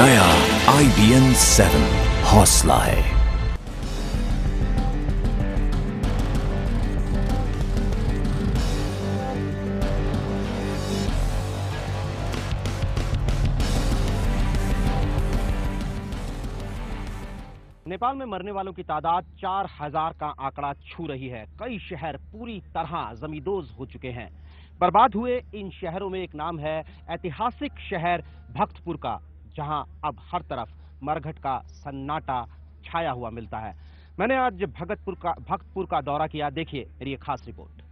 नया IBN 7 हौसला है। नेपाल में मरने वालों की तादाद 4000 का आंकड़ा छू रही है। कई शहर पूरी तरह जमींदोज हो चुके हैं। बर्बाद हुए इन शहरों में एक नाम है ऐतिहासिक शहर भक्तपुर का, जहां अब हर तरफ मरघट का सन्नाटा छाया हुआ मिलता है। मैंने आज भक्तपुर का दौरा किया। देखिए मेरी एक खास रिपोर्ट।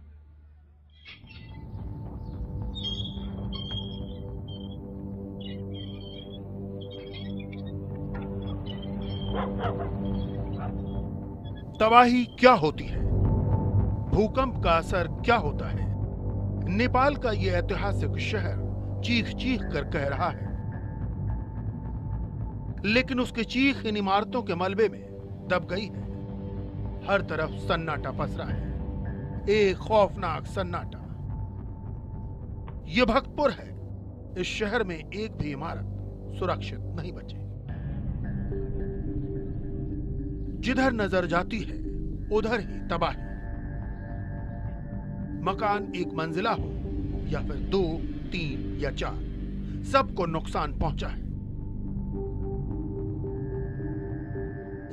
तबाही क्या होती है, भूकंप का असर क्या होता है। नेपाल का यह ऐतिहासिक शहर चीख चीख कर कह रहा है, लेकिन उसकी चीख इन इमारतों के मलबे में दब गई है। हर तरफ सन्नाटा पसरा है, एक खौफनाक सन्नाटा। यह भक्तपुर है। इस शहर में एक भी इमारत सुरक्षित नहीं बची। जिधर नजर जाती है उधर ही तबाही। मकान एक मंजिला हो या फिर 2, 3 या 4, सबको नुकसान पहुंचा है।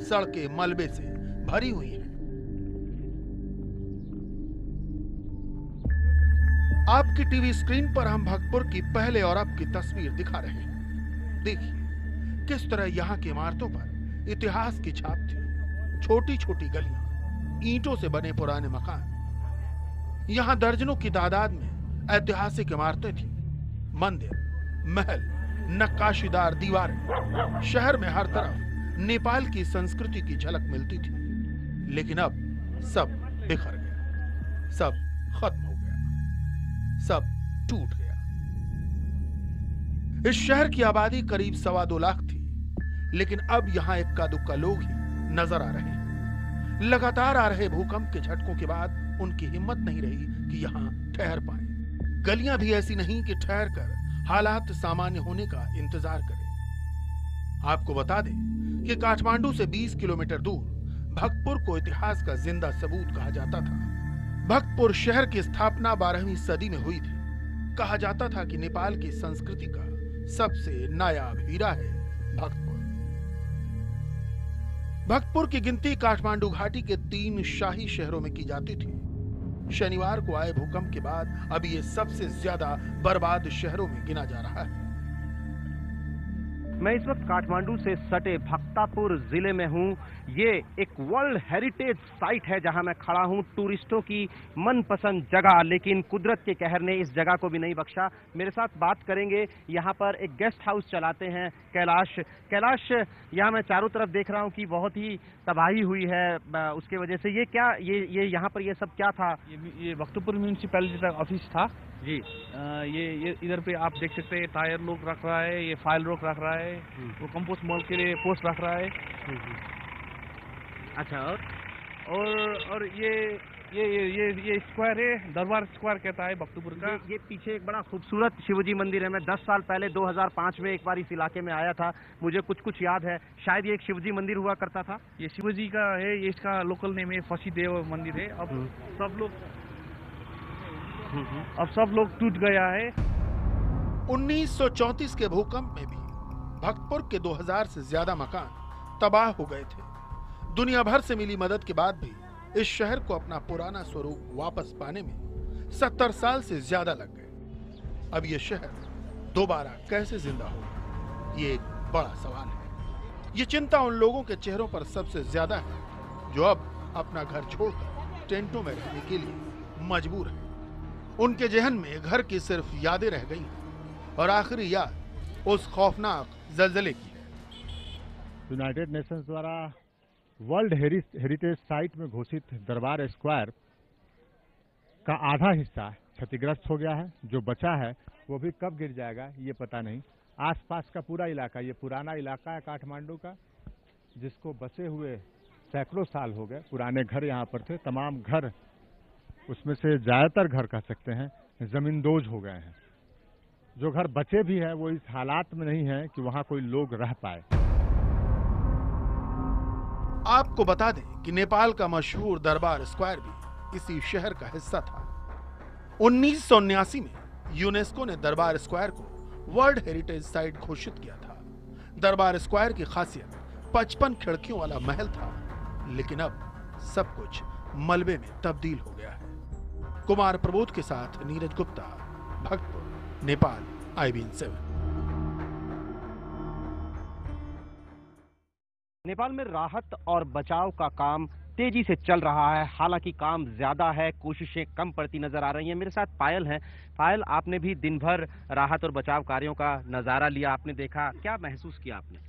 सड़कें मलबे से भरी हुई हैं। आपकी टीवी स्क्रीन पर हम भक्तपुर की पहले और अब की तस्वीर दिखा रहे हैं। देखिए किस तरह यहां की इमारतों पर इतिहास की छाप थी। छोटी छोटी गलियां, ईंटों से बने पुराने मकान। यहां दर्जनों की तादाद में ऐतिहासिक इमारतें थीं। मंदिर, महल, नक्काशीदार दीवारें। शहर में हर तरफ नेपाल की संस्कृति की झलक मिलती थी। लेकिन अब सब बिखर गया, सब खत्म हो गया, सब टूट गया। इस शहर की आबादी करीब 2.25 लाख थी, लेकिन अब यहां इक्का दुक्का लोग ही नजर आ रहे हैं। लगातार आ रहे भूकंप के झटकों के बाद उनकी हिम्मत नहीं रही कि यहां ठहर पाए। गलियां भी ऐसी नहीं कि ठहर कर हालात सामान्य होने का इंतजार करें। आपको बता दें कि काठमांडू से 20 किलोमीटर दूर भक्तपुर को इतिहास का जिंदा सबूत कहा जाता था। भक्तपुर शहर की स्थापना 12वीं सदी में हुई थी। कहा जाता था कि नेपाल की संस्कृति का सबसे नायाब हीरा है भक्तपुर। भक्तपुर की गिनती काठमांडू घाटी के 3 शाही शहरों में की जाती थी। शनिवार को आए भूकंप के बाद अब ये सबसे ज्यादा बर्बाद शहरों में गिना जा रहा है। मैं इस वक्त काठमांडू से सटे भक्तपुर जिले में हूं। ये एक वर्ल्ड हेरिटेज साइट है जहां मैं खड़ा हूं, टूरिस्टों की मनपसंद जगह। लेकिन कुदरत के कहर ने इस जगह को भी नहीं बख्शा। मेरे साथ बात करेंगे, यहां पर एक गेस्ट हाउस चलाते हैं कैलाश। यहां मैं चारों तरफ देख रहा हूं कि बहुत ही तबाही हुई है उसके वजह से। ये क्या ये यहाँ पर ये सब क्या था? ये भक्तपुर म्यूनिसिपैलिटी का ऑफिस था जी। ये इधर पे आप देख सकते हैं, टायर लोग रख रहा है, ये फाइल रोक रख रहा है, वो कंपोस्ट मॉल के लिए पोस्ट रख रहा है। अच्छा, और ये स्क्वायर है, दरबार स्क्वायर कहता है भक्तपुर का। ये पीछे एक बड़ा खूबसूरत शिवजी मंदिर है। मैं 10 साल पहले 2005 में एक बार इस इलाके में आया था। मुझे कुछ याद है। शायद ये एक शिवजी मंदिर हुआ करता था। ये शिवजी का है, ये इसका लोकल नेम है फसीदेव मंदिर है। अब सब लोग टूट गया है। 1934 के भूकंप में भी भक्तपुर के 2000 से ज्यादा मकान तबाह हो गए थे। दुनिया भर से मिली मदद के बाद भी इस शहर को अपना पुराना स्वरूप वापस पाने में 70 साल से ज्यादा लग गए। अब यह शहर दोबारा कैसे जिंदा होगा, ये एक बड़ा सवाल है। ये चिंता उन लोगों के चेहरों पर सबसे ज्यादा है जो अब अपना घर छोड़कर टेंटों में रहने के लिए मजबूर है। उनके जहन में घर की सिर्फ यादें रह गई और आखिरी याद उस खौफनाक जल्जले की है। यूनाइटेड नेशंस द्वारा वर्ल्ड हेरिटेज साइट में घोषित दरबार स्क्वायर का आधा हिस्सा क्षतिग्रस्त हो गया है। जो बचा है वो भी कब गिर जाएगा ये पता नहीं। आसपास का पूरा इलाका, ये पुराना इलाका है काठमांडू का, जिसको बसे हुए सैकड़ों साल हो गए। पुराने घर यहाँ पर थे, तमाम घर, उसमें से ज्यादातर घर कह सकते हैं जमींदोज हो गए हैं। जो घर बचे भी हैं वो इस हालात में नहीं है कि वहां कोई लोग रह पाए। आपको बता दें कि नेपाल का मशहूर दरबार स्क्वायर भी इसी शहर का हिस्सा था। 1979 में यूनेस्को ने दरबार स्क्वायर को वर्ल्ड हेरिटेज साइट घोषित किया था। दरबार स्क्वायर की खासियत 55 खिड़कियों वाला महल था, लेकिन अब सब कुछ मलबे में तब्दील हो गया है। कुमार प्रबोध के साथ नीरज गुप्ता, भक्तपुर, नेपाल, IBN 7। नेपाल में राहत और बचाव का काम तेजी से चल रहा है। हालांकि काम ज्यादा है, कोशिशें कम पड़ती नजर आ रही हैं। मेरे साथ पायल हैं। पायल, आपने भी दिन भर राहत और बचाव कार्यों का नजारा लिया, आपने देखा, क्या महसूस किया आपने?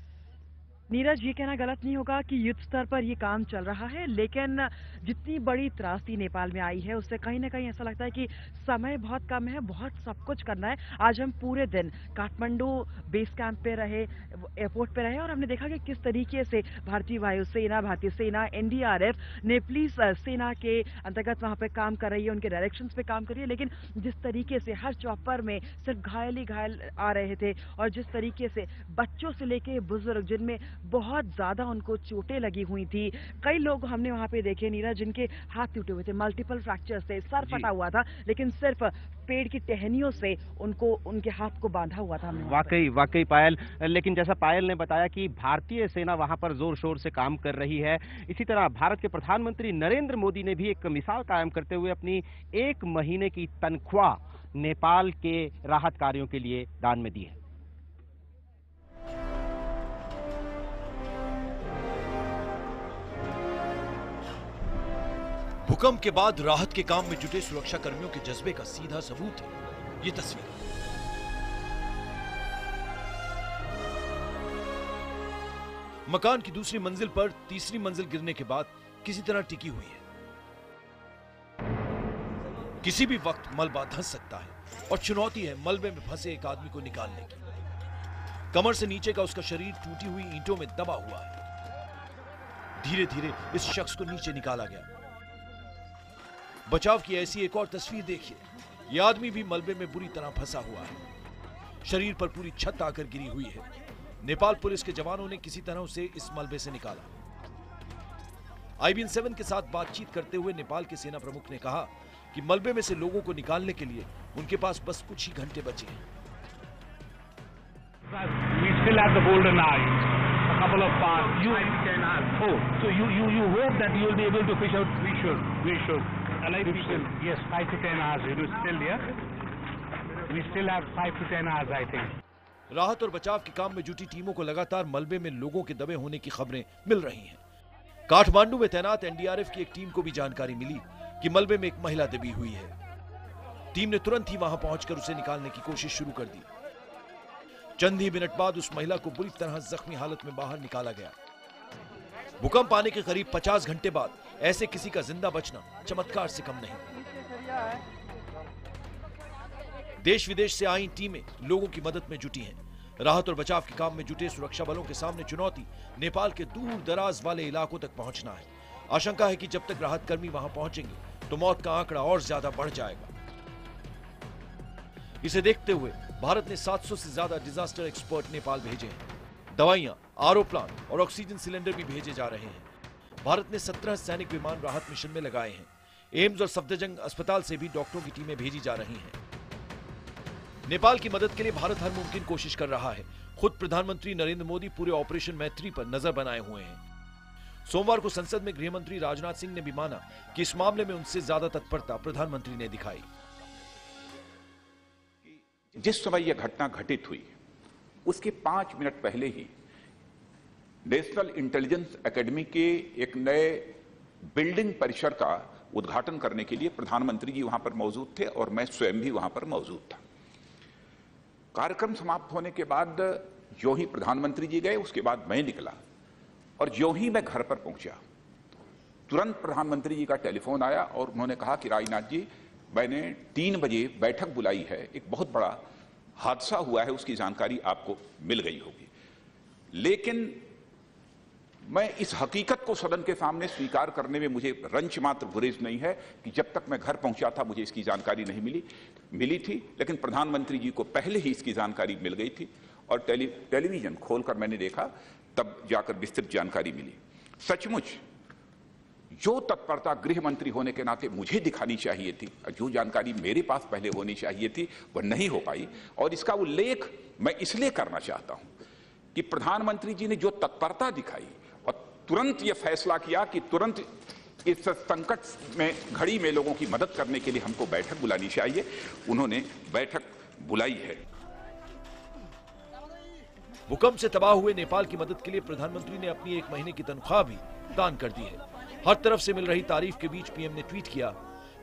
नीरज, ये कहना गलत नहीं होगा कि युद्ध स्तर पर ये काम चल रहा है, लेकिन जितनी बड़ी त्रासदी नेपाल में आई है उससे कहीं ना कहीं ऐसा लगता है कि समय बहुत कम है, बहुत सब कुछ करना है। आज हम पूरे दिन काठमांडू बेस कैंप पे रहे, एयरपोर्ट पे रहे, और हमने देखा कि किस तरीके से भारतीय वायुसेना, भारतीय सेना, NDRF, नेपलीस सेना के अंतर्गत वहां पे काम कर रही है, उनके डायरेक्शंस पे काम कर रही है। लेकिन जिस तरीके से हर चौपर में सिर्फ घायल ही घायल आ रहे थे, और जिस तरीके से बच्चों से लेके बुजुर्ग, जिनमें बहुत ज्यादा उनको चोटें लगी हुई थी, कई लोग हमने वहां पे देखे नीरज जिनके हाथ टूटे हुए थे, मल्टीपल फ्रैक्चर्स थे, सर फटा हुआ था, लेकिन सिर्फ पेड़ की टहनियों से उनको, उनके हाथ को बांधा हुआ था। वाकई पायल, लेकिन जैसा पायल ने बताया कि भारतीय सेना वहां पर जोर शोर से काम कर रही है। इसी तरह भारत के प्रधानमंत्री नरेंद्र मोदी ने भी एक मिसाल कायम करते हुए अपनी 1 महीने की तनख्वाह नेपाल के राहत कार्यों के लिए दान में दी है। भूकंप के बाद राहत के काम में जुटे सुरक्षा कर्मियों के जज्बे का सीधा सबूत है ये तस्वीर। मकान की दूसरी मंजिल पर तीसरी मंजिल गिरने के बाद किसी तरह टिकी हुई है। किसी भी वक्त मलबा धंस सकता है और चुनौती है मलबे में फंसे एक आदमी को निकालने की। कमर से नीचे का उसका शरीर टूटी हुई ईंटों में दबा हुआ है। धीरे धीरे इस शख्स को नीचे निकाला गया। बचाव की ऐसी एक और तस्वीर देखिए। यह आदमी भी मलबे में बुरी तरह फंसा हुआ है। शरीर पर पूरी छत आकर गिरी हुई है। नेपाल पुलिस के जवानों ने किसी तरह उसे इस मलबे से निकाला। IBN 7 के साथ बातचीत करते हुए नेपाल के सेना प्रमुख ने कहा कि मलबे में से लोगों को निकालने के लिए उनके पास बस कुछ ही घंटे बचे हैं। We still have the golden eyes. A couple of parts. You 5 to 10 hours. Oh, so you hope that you will be able to fish out. We should. Alive people. Yes, 5 to 10 hours. It is still there. We still have 5 to 10 hours, I think. राहत और बचाव के काम में जुटी टीमों को लगातार मलबे में लोगों के दबे होने की खबरें मिल रही हैं। काठमांडू में तैनात NDRF की एक टीम को भी जानकारी मिली कि मलबे में एक महिला दबी हुई है। टीम ने तुरंत ही वहां पहुंचकर उसे निकालने की कोशिश शुरू कर दी। चंद ही मिनट बाद उस महिला को बुरी तरह जख्मी हालत में बाहर निकाला गया। भूकंप आने के करीब 50 घंटे बाद ऐसे किसी का जिंदा बचना चमत्कार से कम नहीं। देश विदेश से आई टीमें लोगों की मदद में जुटी हैं। राहत और बचाव के काम में जुटे सुरक्षा बलों के सामने चुनौती नेपाल के दूर दराज वाले इलाकों तक पहुंचना है। आशंका है कि जब तक राहत कर्मी वहां पहुंचेंगे तो मौत का आंकड़ा और ज्यादा बढ़ जाएगा। इसे देखते हुए भारत ने 700 से ज्यादा डिजास्टर एक्सपर्ट नेपाल भेजे हैं। दवाइयां, RO प्लांट और ऑक्सीजन सिलेंडर भी भेजे जा रहे हैं। भारत ने 17 सैनिक विमान राहत मिशन में लगाए हैं। एम्स और सफदरजंग अस्पताल से भी डॉक्टरों की टीमें भेजी जा रही हैं। नेपाल की मदद के लिए भारत हर मुमकिन कोशिश कर रहा है। खुद प्रधानमंत्री नरेंद्र मोदी पूरे ऑपरेशन मैत्री पर नजर बनाए हुए हैं। सोमवार को संसद में गृह मंत्री राजनाथ सिंह ने भी माना कि इस मामले में उनसे ज्यादा तत्परता प्रधानमंत्री ने दिखाई। जिस समय यह घटना घटित हुई उसके 5 मिनट पहले ही नेशनल इंटेलिजेंस एकेडमी के एक नए बिल्डिंग परिसर का उद्घाटन करने के लिए प्रधानमंत्री जी वहां पर मौजूद थे और मैं स्वयं भी वहां पर मौजूद था। कार्यक्रम समाप्त होने के बाद जो ही प्रधानमंत्री जी गए उसके बाद मैं निकला और जो ही मैं घर पर पहुंचा तुरंत प्रधानमंत्री जी का टेलीफोन आया और उन्होंने कहा कि राजनाथ जी, मैंने 3 बजे बैठक बुलाई है, एक बहुत बड़ा हादसा हुआ है, उसकी जानकारी आपको मिल गई होगी। लेकिन मैं इस हकीकत को सदन के सामने स्वीकार करने में मुझे रंच मात्र गुरेज नहीं है कि जब तक मैं घर पहुंचा था मुझे इसकी जानकारी नहीं मिली। मिली थी, लेकिन प्रधानमंत्री जी को पहले ही इसकी जानकारी मिल गई थी और टेलीविजन खोलकर मैंने देखा, तब जाकर विस्तृत जानकारी मिली। सचमुच जो तत्परता गृह मंत्री होने के नाते मुझे दिखानी चाहिए थी, जो जानकारी मेरे पास पहले होनी चाहिए थी, वह नहीं हो पाई। और इसका उल्लेख मैं इसलिए करना चाहता हूं कि प्रधानमंत्री जी ने जो तत्परता दिखाई और तुरंत यह फैसला किया कि तुरंत इस संकट में घड़ी में लोगों की मदद करने के लिए हमको बैठक बुलानी चाहिए, उन्होंने बैठक बुलाई है। भूकंप से तबाह हुए नेपाल की मदद के लिए प्रधानमंत्री ने अपनी 1 महीने की तनख्वाह भी दान कर दी है। हर तरफ से मिल रही तारीफ के बीच पीएम ने ट्वीट किया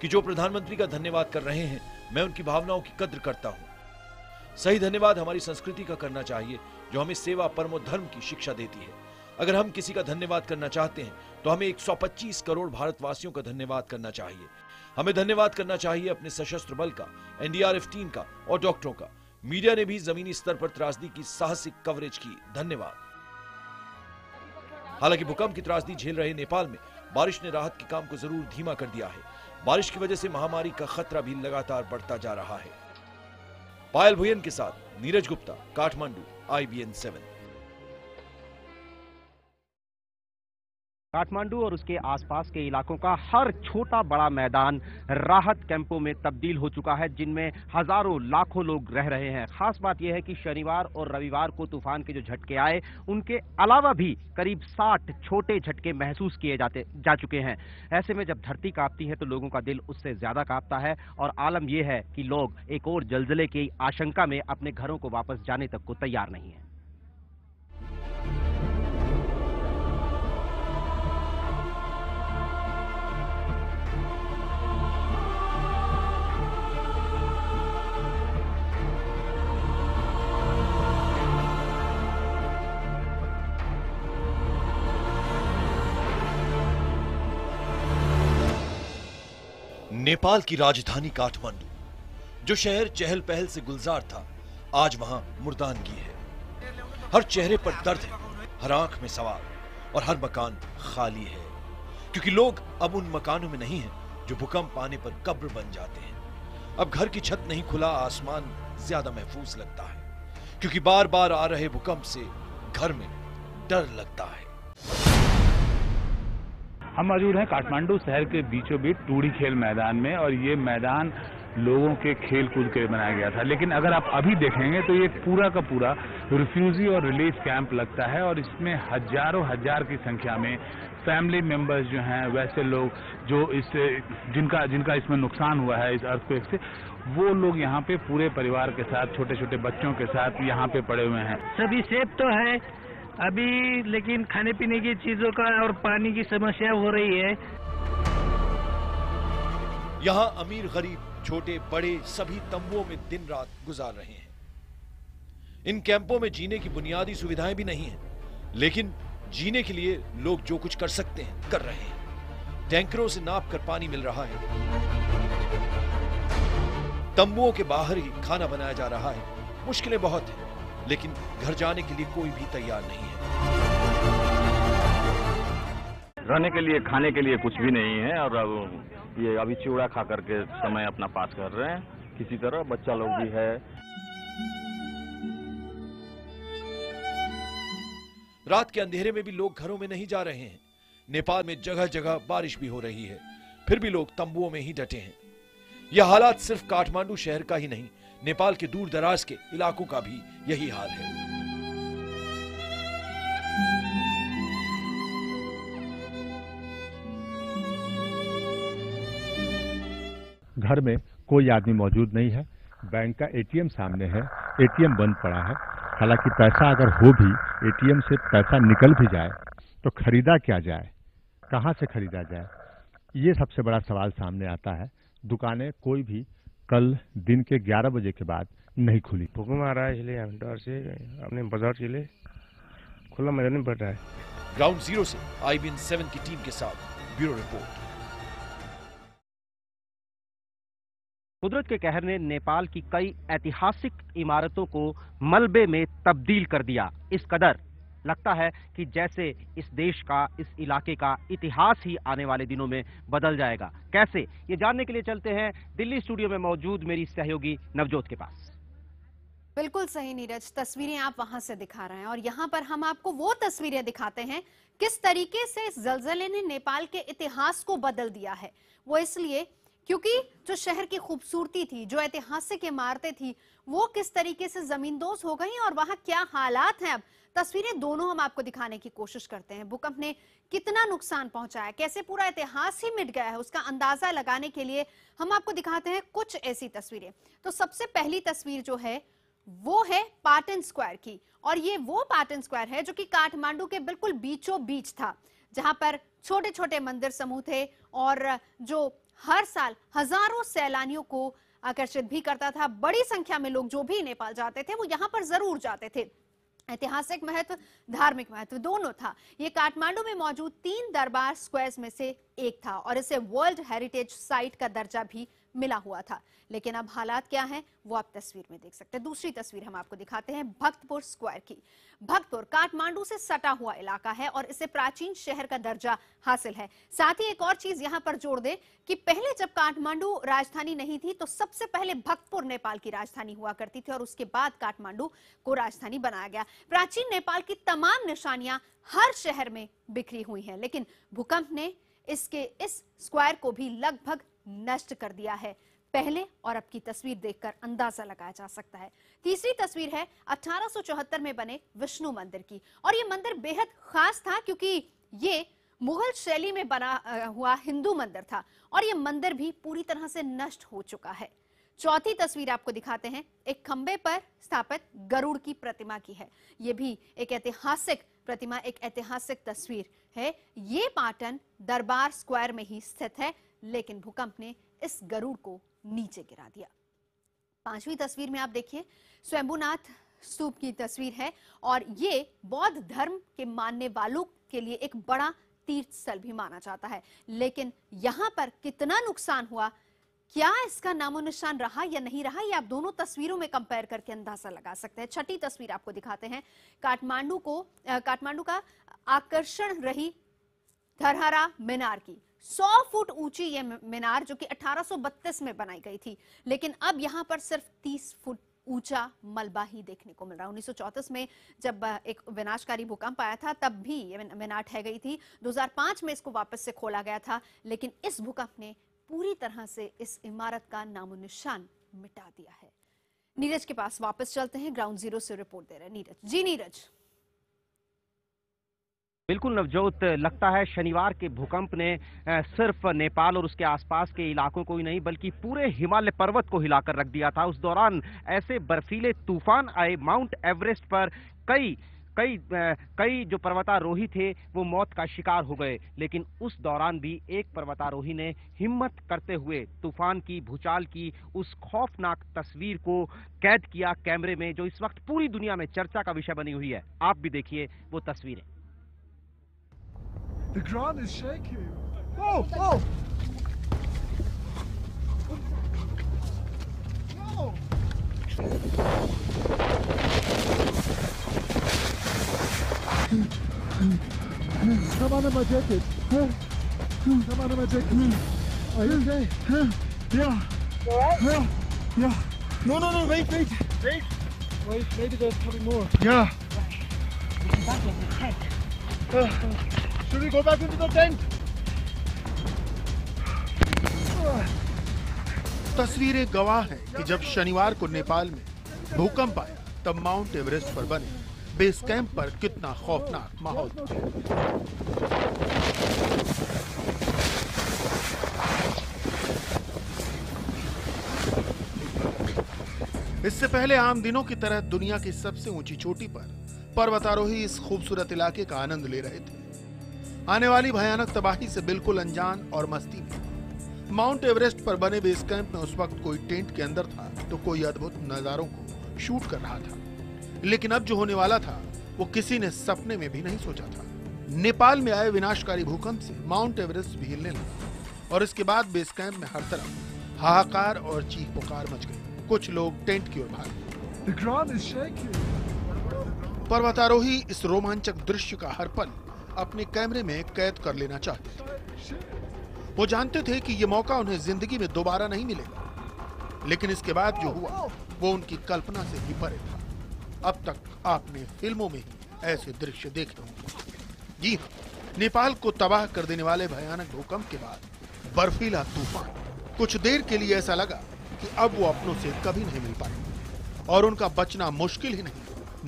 कि जो प्रधानमंत्री का धन्यवाद कर रहे हैं, मैं उनकी भावनाओं की कद्र करता हूं। सही धन्यवाद हमारी संस्कृति का करना चाहिए, जो हमें सेवा परमो धर्म की शिक्षा देती है। अगर हम किसी का धन्यवाद करना चाहते हैं तो हमें 125 करोड़ भारतवासियों का धन्यवाद करना चाहिए। हमें धन्यवाद करना चाहिए अपने सशस्त्र बल का, एनडीआरएफ टीम का और डॉक्टरों का। मीडिया ने भी जमीनी स्तर पर त्रासदी की साहसिक कवरेज की, धन्यवाद। हालांकि भूकंप की त्रासदी झेल रहे नेपाल में बारिश ने राहत के काम को जरूर धीमा कर दिया है। बारिश की वजह से महामारी का खतरा भी लगातार बढ़ता जा रहा है। पायल भुयन के साथ नीरज गुप्ता, काठमांडू, IBN 7। काठमांडू और उसके आसपास के इलाकों का हर छोटा बड़ा मैदान राहत कैंपों में तब्दील हो चुका है, जिनमें हजारों लाखों लोग रह रहे हैं। खास बात यह है कि शनिवार और रविवार को तूफान के जो झटके आए, उनके अलावा भी करीब 60 छोटे झटके महसूस किए जा चुके हैं। ऐसे में जब धरती कांपती है तो लोगों का दिल उससे ज्यादा कांपता है और आलम यह है कि लोग एक और जलजले की आशंका में अपने घरों को वापस जाने तक को तैयार नहीं है। नेपाल की राजधानी काठमांडू, जो शहर चहल पहल से गुलजार था, आज वहां मुर्दानगी है। हर चेहरे पर दर्द है, हर आंख में सवाल और हर मकान खाली है, क्योंकि लोग अब उन मकानों में नहीं हैं जो भूकंप आने पर कब्र बन जाते हैं। अब घर की छत नहीं, खुला आसमान ज्यादा महफूज लगता है, क्योंकि बार बार आ रहे भूकंप से घर में डर लगता है। हम मौजूद हैं काठमांडू शहर के बीचों बीच टूडी खेल मैदान में, और ये मैदान लोगों के खेल कूद के लिए बनाया गया था। लेकिन अगर आप अभी देखेंगे तो ये पूरा का पूरा रिफ्यूजी और रिलीफ कैंप लगता है, और इसमें हजारों हजार की संख्या में फैमिली मेंबर्स जो हैं, वैसे लोग जो जिनका इसमें नुकसान हुआ है इस अर्थक्वेक से, वो लोग यहाँ पे पूरे परिवार के साथ, छोटे छोटे बच्चों के साथ यहाँ पे पड़े हुए हैं। सभी सेफ तो है अभी, लेकिन खाने पीने की चीजों का और पानी की समस्या हो रही है। यहाँ अमीर गरीब, छोटे बड़े सभी तंबुओं में दिन रात गुजार रहे हैं। इन कैंपों में जीने की बुनियादी सुविधाएं भी नहीं हैं, लेकिन जीने के लिए लोग जो कुछ कर सकते हैं कर रहे हैं। टैंकरों से नाप कर पानी मिल रहा है, तंबुओं के बाहर ही खाना बनाया जा रहा है। मुश्किलें बहुत हैं, लेकिन घर जाने के लिए कोई भी तैयार नहीं है। रहने के लिए, खाने के लिए कुछ भी नहीं है, और अब ये अभी चिवड़ा खा करके समय अपना पास कर रहे हैं किसी तरह। बच्चा लोग भी है। रात के अंधेरे में भी लोग घरों में नहीं जा रहे हैं। नेपाल में जगह जगह बारिश भी हो रही है, फिर भी लोग तंबुओं में ही डटे हैं। यह हालात सिर्फ काठमांडू शहर का ही नहीं, नेपाल के दूर दराज के इलाकों का भी यही हाल है। घर में कोई आदमी मौजूद नहीं है। बैंक का एटीएम सामने है, एटीएम बंद पड़ा है। हालांकि पैसा अगर हो भी, एटीएम से पैसा निकल भी जाए तो खरीदा क्या जाए, कहां से खरीदा जाए, ये सबसे बड़ा सवाल सामने आता है। दुकानें कोई भी कल दिन के 11 बजे के बाद नहीं खुली। भूकंप आ रहा है, इसलिए हम डर से अपने बाजार के लिए खुला मैदान में बैठ रहा है। ग्राउंड जीरो से IBN 7 की टीम के साथ ब्यूरो रिपोर्ट। कुदरत के कहर ने नेपाल की कई ऐतिहासिक इमारतों को मलबे में तब्दील कर दिया। इस कदर लगता है कि जैसे इस देश का, इस इलाके का इतिहास ही आने वाले दिनों में बदल जाएगा। कैसे, ये जानने के लिए चलते हैं दिल्ली स्टूडियो में मौजूद मेरी सहयोगी नवजोत के पास। बिल्कुल सही नीरज, तस्वीरें आप वहां से दिखा रहे हैं और यहाँ पर हम आपको वो तस्वीरें दिखाते हैं किस तरीके से इस जलजले ने नेपाल के इतिहास को बदल दिया है। वो इसलिए क्योंकि जो शहर की खूबसूरती थी, जो ऐतिहासिक इमारतें थी, वो किस तरीके से जमींदोज हो गई और वहां क्या हालात हैं। अब तस्वीरें दोनों हम आपको दिखाने की कोशिश करते हैं। भूकंप ने कितना नुकसान पहुंचाया, कैसे पूरा इतिहास ही मिट गया है, उसका अंदाजा लगाने के लिए हम आपको दिखाते हैं कुछ ऐसी तस्वीरें। तो सबसे पहली तस्वीर जो है वो है पाटन स्क्वायर की, और ये वो पाटन स्क्वायर है जो कि काठमांडू के बिल्कुल बीचों बीच था, जहां पर छोटे छोटे मंदिर समूह थे और जो हर साल हजारों सैलानियों को आकर्षित भी करता था। बड़ी संख्या में लोग जो भी नेपाल जाते थे वो यहाँ पर जरूर जाते थे। ऐतिहासिक महत्व, धार्मिक महत्व दोनों था। ये काठमांडू में मौजूद 3 दरबार स्क्वायर्स में से एक था और इसे वर्ल्ड हेरिटेज साइट का दर्जा भी मिला हुआ था। लेकिन अब हालात क्या हैं वो आप तस्वीर में देख सकते हैं। दूसरी तस्वीर हम आपको दिखाते हैं भक्तपुर स्क्वायर की। भक्तपुर काठमांडू से सटा हुआ इलाका है और इसे प्राचीन शहर का दर्जा हासिल है। साथ ही एक और चीज यहां पर जोड़ दें कि पहले जब काठमांडू राजधानी नहीं थी तो सबसे पहले भक्तपुर नेपाल की राजधानी हुआ करती थी और उसके बाद काठमांडू को राजधानी बनाया गया। प्राचीन नेपाल की तमाम निशानियां हर शहर में बिखरी हुई हैं, लेकिन भूकंप ने इस स्क्वायर को भी लगभग नष्ट कर दिया है। पहले और अब की तस्वीर देखकर अंदाजा लगाया जा सकता है। तीसरी तस्वीर है 1874 में बने विष्णु मंदिर की, और ये मंदिर बेहद खास था क्योंकि ये मुगल शैली में बना हुआ हिंदू मंदिर था और ये मंदिर भी पूरी तरह से नष्ट हो चुका है। चौथी तस्वीर आपको दिखाते हैं, एक खंबे पर स्थापित गरुड़ की प्रतिमा की है। ये भी एक ऐतिहासिक प्रतिमा, एक ऐतिहासिक तस्वीर है। ये पाटन दरबार स्क्वायर में ही स्थित है, लेकिन भूकंप ने इस गरुड़ को नीचे गिरा दिया। पांचवी तस्वीर में आप देखिए स्वयंभूनाथ स्तूप की तस्वीर है और ये बौद्ध धर्म के मानने वालों के लिए एक बड़ा तीर्थ स्थल भी माना जाता है। लेकिन यहां पर कितना नुकसान हुआ, क्या इसका नामो निशान रहा या नहीं रहा, ये आप दोनों तस्वीरों में कंपेयर करके अंदाजा लगा सकते हैं। छठी तस्वीर आपको दिखाते हैं काठमांडू का आकर्षण रही धरहरा मीनार की। 100 फुट ऊंची ये मीनार जो कि 1832 में बनाई गई थी, लेकिन अब यहां पर सिर्फ 30 फुट ऊंचा मलबा ही देखने को मिल रहा है। 1934 में जब एक विनाशकारी भूकंप आया था तब भी ये मीनार ढह गई थी। 2005 में इसको वापस से खोला गया था, लेकिन इस भूकंप ने पूरी तरह से इस इमारत का नामो निशान मिटा दिया है। नीरज के पास वापस चलते हैं, ग्राउंड जीरो से रिपोर्ट दे रहे हैं नीरज। जी नीरज। बिल्कुल नवजोत, लगता है शनिवार के भूकंप ने सिर्फ नेपाल और उसके आसपास के इलाकों को ही नहीं बल्कि पूरे हिमालय पर्वत को हिलाकर रख दिया था। उस दौरान ऐसे बर्फीले तूफान आए, माउंट एवरेस्ट पर कई जो पर्वतारोही थे वो मौत का शिकार हो गए। लेकिन उस दौरान भी एक पर्वतारोही ने हिम्मत करते हुए तूफान की, भूचाल की उस खौफनाक तस्वीर को कैद किया कैमरे में, जो इस वक्त पूरी दुनिया में चर्चा का विषय बनी हुई है। आप भी देखिए वो तस्वीरें। The ground is shaking. Oh, oh. No. Come under my jacket. Come under my jacket. Are you okay? Yeah. You alright? Yeah. No, wait. Wait, maybe there's probably more. Yeah. Back in the tent. Should we go back into the tent? तस्वीरें गवाह हैं कि जब शनिवार को नेपाल में भूकंप आया तब माउंट एवरेस्ट पर बने बेस कैंप पर कितना खौफनाक माहौल था। इससे पहले आम दिनों की तरह दुनिया की सबसे ऊंची चोटी पर पर्वतारोही इस खूबसूरत इलाके का आनंद ले रहे थे, आने वाली भयानक तबाही से बिल्कुल अनजान और मस्ती में। माउंट एवरेस्ट पर बने बेस कैंप में उस वक्त कोई टेंट के अंदर था तो कोई अद्भुत नजारों को शूट कर रहा था। लेकिन अब जो होने वाला था वो किसी ने सपने में भी नहीं सोचा था। नेपाल में आए विनाशकारी भूकंप से माउंट एवरेस्ट भी हिलने लगा और इसके बाद बेस कैंप में हर तरफ हाहाकार और चीख पुकार मच गई। कुछ लोग टेंट की ओर भागे। The ground is shaking. पर्वतारोही इस रोमांचक दृश्य का हर पल अपने कैमरे में कैद कर लेना चाहते थे। वो जानते थे कि ये मौका उन्हें जिंदगी में दोबारा नहीं मिलेगा, लेकिन इसके बाद जो हुआ वो उनकी कल्पना से भी परे था। अब तक आपने फिल्मों में ही ऐसे दृश्य देखे होंगे। जी हाँ, नेपाल को तबाह कर देने वाले भयानक भूकंप के बाद बर्फीला तूफान, कुछ देर के लिए ऐसा लगा कि अब वो अपनों से कभी नहीं मिल पाएंगे और उनका बचना मुश्किल ही नहीं,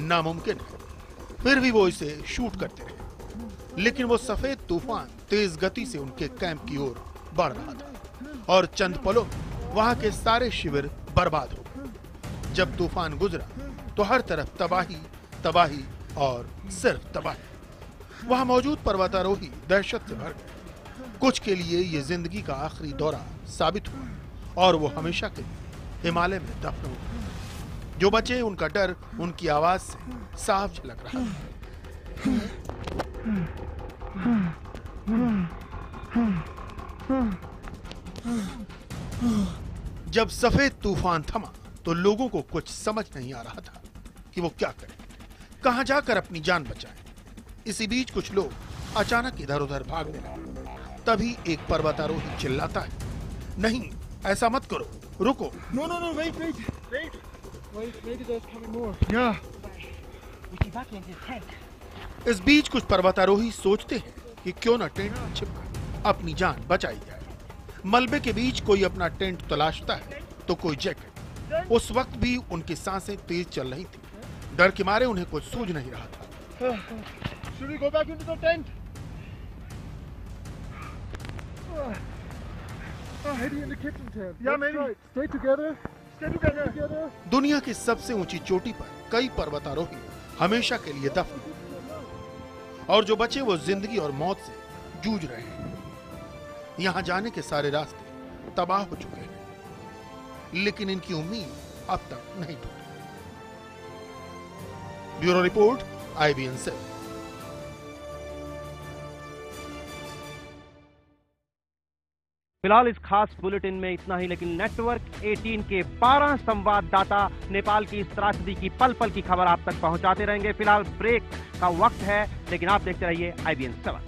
नामुमकिन है। फिर भी वो इसे शूट करते रहे, लेकिन वो सफेद तूफान तेज गति से उनके कैंप की ओर बढ़ रहा था और चंद पलों में वहां के सारे शिविर बर्बाद हो गए। जब तूफान गुजरा तो हर तरफ तबाही, तबाही और सिर्फ तबाही। वहां मौजूद पर्वतारोही दहशत से भर गए। कुछ के लिए ये जिंदगी का आखिरी दौरा साबित हुआ और वो हमेशा के लिए हिमालय में दफन हो गए। जो बचे उनका डर उनकी आवाज से साफ झलक रहा था। जब सफेद तूफान थमा तो लोगों को कुछ समझ नहीं आ रहा था कि वो क्या करें, कहां जाकर अपनी जान बचाएं। इसी बीच कुछ लोग अचानक इधर उधर भागने लगे। तभी एक पर्वतारोही चिल्लाता है, नहीं ऐसा मत करो, रुको। No, no, no, wait, wait, wait. Wait, maybe there's coming more. Yeah. We can back into the tent. इस बीच कुछ पर्वतारोही सोचते हैं कि क्यों न टेंट में छिपकर अपनी जान बचाई जाए। मलबे के बीच कोई अपना टेंट तलाशता है तो कोई जैकेट। उस वक्त भी उनकी सांसें तेज चल रही थी। डर के मारे उन्हें कुछ सूझ नहीं रहा था। Should we go back into the tent? Heading in the kitchen tent. Yeah, maybe. Right. Stay together. Stay together. दुनिया की सबसे ऊंची चोटी पर कई पर्वतारोही हमेशा के लिए दफन और जो बचे वो जिंदगी और मौत से जूझ रहे हैं। यहाँ जाने के सारे रास्ते तबाह हो चुके हैं, लेकिन इनकी उम्मीद अब तक नहीं टूटी। Bureau report, IBN 7। फिलहाल इस खास बुलेटिन में इतना ही, लेकिन नेटवर्क 18 के 12 संवाददाता नेपाल की इस त्रासदी की पल पल की खबर आप तक पहुंचाते रहेंगे। फिलहाल ब्रेक का वक्त है, लेकिन आप देखते रहिए IBN 7।